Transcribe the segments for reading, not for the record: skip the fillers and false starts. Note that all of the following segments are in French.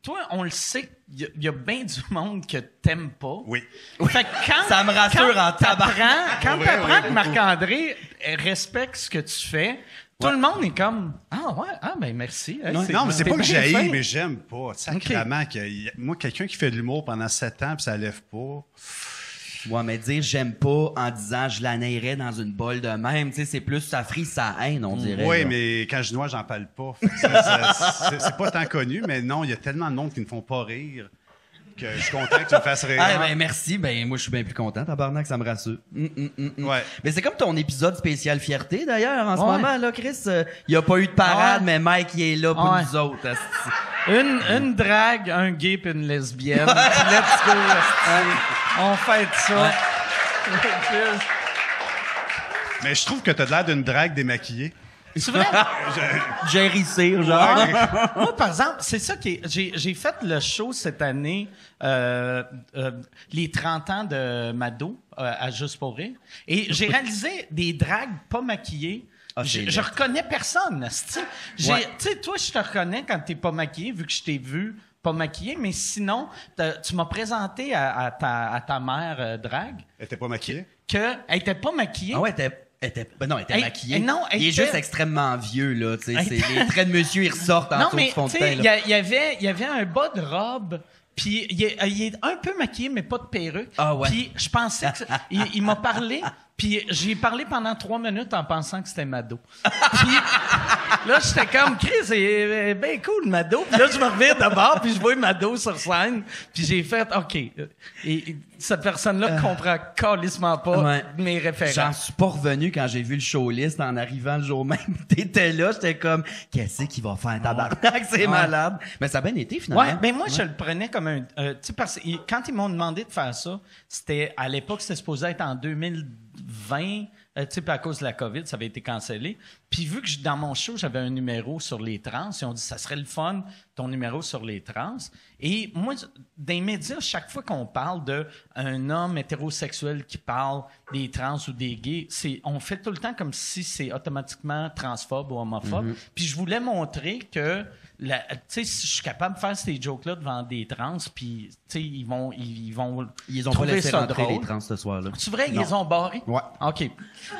toi, on le sait, il y a bien du monde que t'aimes pas. Oui. Fait que quand, Ça me rassure en tabarnak. Quand t'apprends que Marc-André respecte ce que tu fais, tout le monde est comme « Ah ouais, ben merci. » Non, mais c'est pas que bien j'haïs, fin. mais j'aime pas. Sacrément, moi, quelqu'un qui fait de l'humour pendant 7 ans puis ça lève pas... Ouais, mais dire j'aime pas en disant je la naillerais dans une bolle de même, tu sais, c'est plus ça frise sa haine, on dirait. Oui, là. mais quand je noie, j'en parle pas. C'est pas tant connu, mais non, il y a tellement de monde qui ne font pas rire que je suis content que tu me fasses rire. Ah, ben merci, ben moi je suis bien plus content, tabarnak, ça me rassure. Ouais. Mais c'est comme ton épisode spécial fierté d'ailleurs en ce Ouais. moment là, Chris. Il y a pas eu de parade, Ouais. mais Mike il est là pour Ouais. nous autres. asti. Une drague, un gay puis une lesbienne. Puis let's go. esti. On fête ça. Mais je trouve que t'as l'air d'une drague démaquillée. C'est vrai? Jerry Cyr, genre. Moi, par exemple, c'est ça qui est... J'ai fait le show cette année, les 30 ans de Mado, à Juste pour rire. Et j'ai réalisé des dragues pas maquillées. Ah, c'est Je laid. reconnais personne. esti. Ouais. Tu sais, toi, je te reconnais quand t'es pas maquillé, vu que je t'ai vu pas maquillé. Mais sinon, tu m'as présenté à ta mère drague Elle était pas maquillée? qu'elle était pas maquillée. Ah ouais, elle était Elle- maquillée. non, elle il est était- juste extrêmement vieux là, tu sais, Elle c'est était- les traits de monsieur ils ressortent en Non, dessous mais du fond de tu teint. sais, là. il y avait un bas de robe, puis il est un peu maquillé, mais pas de perruque. Ah ouais. Puis je pensais que... il m'a parlé, puis j'ai parlé pendant 3 minutes en pensant que c'était Mado. Puis là, j'étais comme, Chris, c'est bien cool, Mado. Puis là, je me reviens d'abord, puis je vois Mado sur scène, puis j'ai fait, OK. Et cette personne-là comprend calissement pas Ouais. mes références. J'en suis pas revenu quand j'ai vu le showlist en arrivant le jour même. T'étais là, j'étais comme, qu'est-ce qu'il va faire, tabarnak, c'est malade. Mais ça a bien été, finalement. Ouais, ben moi, je le prenais comme un... tu sais, parce que quand ils m'ont demandé de faire ça, c'était... À l'époque, c'était supposé être en 2020, tu sais, puis à cause de la COVID, ça avait été cancellé. Puis vu que dans mon show, j'avais un numéro sur les trans, ils ont dit, ça serait le fun, ton numéro sur les trans. Et moi, dans les médias, chaque fois qu'on parle d'un homme hétérosexuel qui parle des trans ou des gays, on fait tout le temps comme si c'est automatiquement transphobe ou homophobe. Puis je voulais montrer que, tu sais, si je suis capable de faire ces jokes-là devant des trans, puis, tu sais, ils vont Ils ont pas trouver laissé ça rentrer drôle. les trans ce soir-là. C'est vrai, ils Non. les ont barrés? Ouais. OK.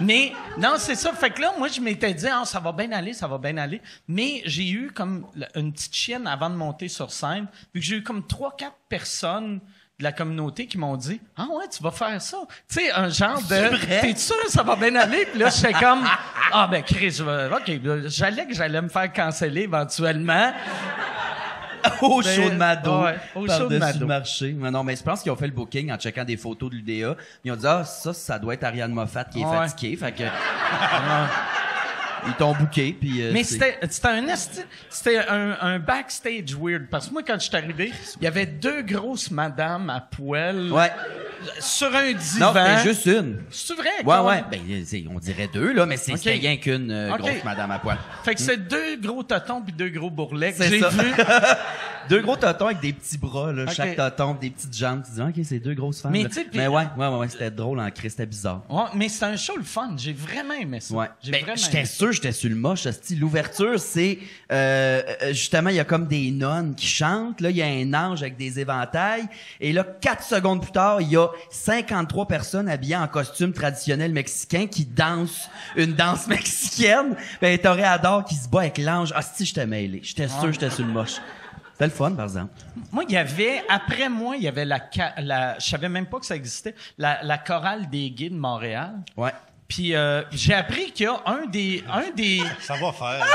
Mais, non, c'est ça. Fait que là, moi, je m'étais dit, ça va bien aller, ça va bien aller. Mais j'ai eu comme une petite chienne avant de monter sur scène, vu que j'ai eu comme 3-4 personnes de la communauté qui m'ont dit « Ah ouais, tu vas faire ça? » Tu sais, un genre de « T'es sûr ça va bien aller? » Puis là, j'étais comme « Ah ben, Chris, OK. » J'allais me faire canceller éventuellement. Au Mais- show de Mado, ouais, au show de par-dessus Mado. le marché. Mais non, mais je pense qu'ils ont fait le booking en checkant des photos de l'UDA. Ils ont dit, ça doit être Ariane Moffat qui est Ouais. fatiguée. Fait que, ils t'ont booké, puis Mais c'est- c'était un backstage weird. Parce que moi, quand je suis arrivé, il y avait 2 grosses madames à poil Ouais. sur un divan. Non, c'était juste une. C'est vrai? Ouais, quoi? ouais. Ben, on dirait 2, là, mais c'était Ok. rien qu'une Ok. grosse madame à poil. Fait que c'est 2 gros totons puis 2 gros bourrelets que C'est j'ai ça. vu. 2 gros totons avec des petits bras, là, Ok. chaque toton, des petites jambes. Tu dis, OK, c'est 2 grosses femmes. Mais là. tu sais, puis- Mais ouais, c'était drôle en Christ, c'était bizarre. Ouais, mais c'était un show le fun. J'ai vraiment aimé ça. Ouais. J'ai Ben, vraiment j'étais aimé. sûr, j'étais sur le moche. hostie. L'ouverture, c'est justement, il y a comme des nonnes qui chantent. Là, il y a un ange avec des éventails. Et là, 4 secondes plus tard, il y a 53 personnes habillées en costume traditionnel mexicain qui dansent une danse mexicaine. Ben, Toréador qui se bat avec l'ange. Ah, si, j'étais mêlé. J'étais sûr, j'étais sur le moche. C'était le fun, par exemple. Moi, après moi, il y avait je savais même pas que ça existait, la chorale des gays de Montréal. Ouais. Puis j'ai appris qu'il y a un des Ça va faire.